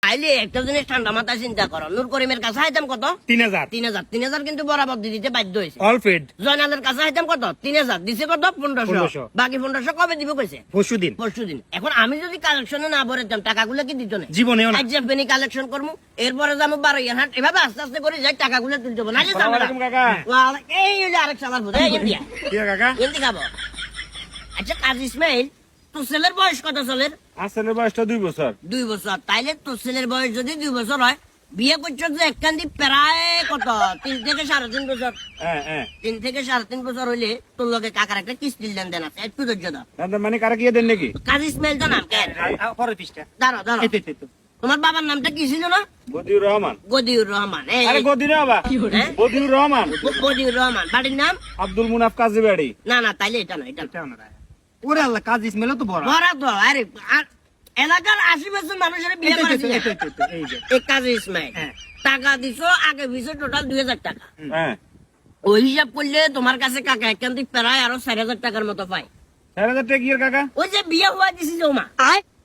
আইলে একটা জিনিস ঠান্ডা মাথায় চিন্তা করো, নূর করিমের কাছে আইতাম কত? 3000 3,000 কিন্তু বরাবর দিতে বাধ্য হয়েছে। All paid. জয়নালের কাছে আইতাম কত? 3,000 দিছে কত? 1500। বাকি 1500 কবে দিব কইছে? পরশুদিন। এখন আমি যদি কালেকশনে না ভরেতাম টাকাগুলো কি দিত না? জীবনেও না। আজ বেনি কালেকশন করবো, এরপরে যাবো বারোয়ারহাট, এভাবে আস্তে আস্তে করে যাই টাকাগুলো তুলতে হবে। নাকি আসসালামু আলাইকুম কাকা। এই যে আরেক সালার বুঝে ইন্ডিয়া কি কাকা? ইন্দি খাবো। আচ্ছা কাজী ইসমাইল, তোর ছেলের বয়স কত? ছেলের আসলে বয়সটা 2 বছর। 2 বছর। তাইলে তোর ছেলের বয়স যদি 2 বছর হয়, বিয়ে করছো যে একখান প্রায় কত 3 থেকে 3.5 বছর। হ্যাঁ 3 থেকে 3.5 বছর হইলে তোর লগে কাকার একটা কিস্তি লেনদেন আছে, একটু ধৈর্য ধর। দাদা মানে কারা গিয়ে দেন নাকি? কাজী ইসমাইল তো নাম কেন? পরে পৃষ্ঠা। দাঁড়ো দাঁড়ো, তোমার বাবার নামটা কি ছিল না? বদিউর রহমান। গদিউর রহমান। এই, আরে গদির বাবা। হ্যাঁ? বদিউর রহমান। গদিউর রহমান। বাড়ির নাম? আব্দুল মুনাফ কাজী বাড়ি। না না, তাইলে এটা না, এটা ওরে আল্লাহ, কাজ ইসমাইল তো বড়। বড় তো। আরে আর এলাকার 80% মানুষের বিয়ে করেছে এই যে এই কাজী ইসমাইল। হ্যাঁ। টাকা দিছো আগে দিছো টোটাল 2,000 টাকা। হ্যাঁ ওই হিসাব করলে তোমার কাছে কাকা একখান থেকে প্রায় আরো 4,000 টাকার মতো পাই। 4000 টাকা কি এর কাকা? ওই যে বিয়ে হওয়া দিছি যে মা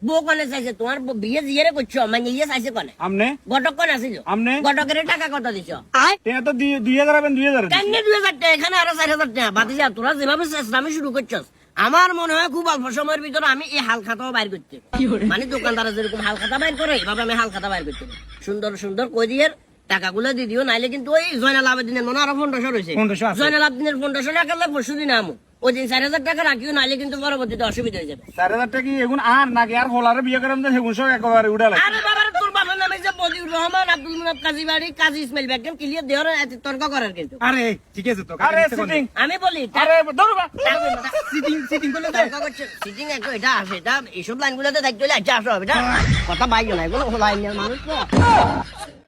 বউ কনে চাইছে, তোমার বিয়ে জিয়ারে করছো মানে ইয়ে চাইছে কনে? আমনে ঘটক কনে আসিল? আমনে ঘটকের টাকা কত দিছো? টাকা তো 2000 আবেন 2000 কেন 2,000 টাকা? এখানে আরো 4,000 টাকা বাতি যা। তোরা যেভাবে চেষ্টামি শুরু করছস, আমার মনে হয় খুব অল্প সময়ের ভিতরে আমি এই হাল খাতাও বাইর করতে পারি। মানে দোকানদারা যেরকম হাল খাতা বাইর করে, এভাবে আমি হাল খাতা বাইর করতে পারি। সুন্দর সুন্দর কই দিয়ে টাকাগুলো দিয়ে দিও, নাইলে কিন্তু ওই জয়নাল আবেদিনের মনে হয় আরো 1500 রয়েছে। 1500 আছে। জয়নাল আবেদিনের 1500 টাকা লাগবে পরশুদিন আমু। ওই দিন 4,000 টাকা রাখিও, নাইলে কিন্তু পরবর্তীতে অসুবিধা হয়ে যাবে। 4000 টাকা কি এগুন আর নাকি আর হলারে বিয়ে করাম তো সেগুন সব একেবারে উড়া লাগে। আরে বাবার তোর বাবার নামে যে বদিউর রহমান, আব্দুল মুনাফ কাজী বাড়ি, কাজী ইসমাইল বেগম ক্লিয়ার দেওয়ার তর্ক করার কিন্তু। আরে ঠিক আছে তো, আরে সিটিং। আমি বলি আরে ধরবা। সিটিং করলে তো তর্ক করছে। সিটিং একটু এটা আসে, এটা এইসব লাইনগুলোতে দেখতে হলে আচ্ছা আসো, এটা কথা বাইও না, এগুলো লাইন মানুষ তো।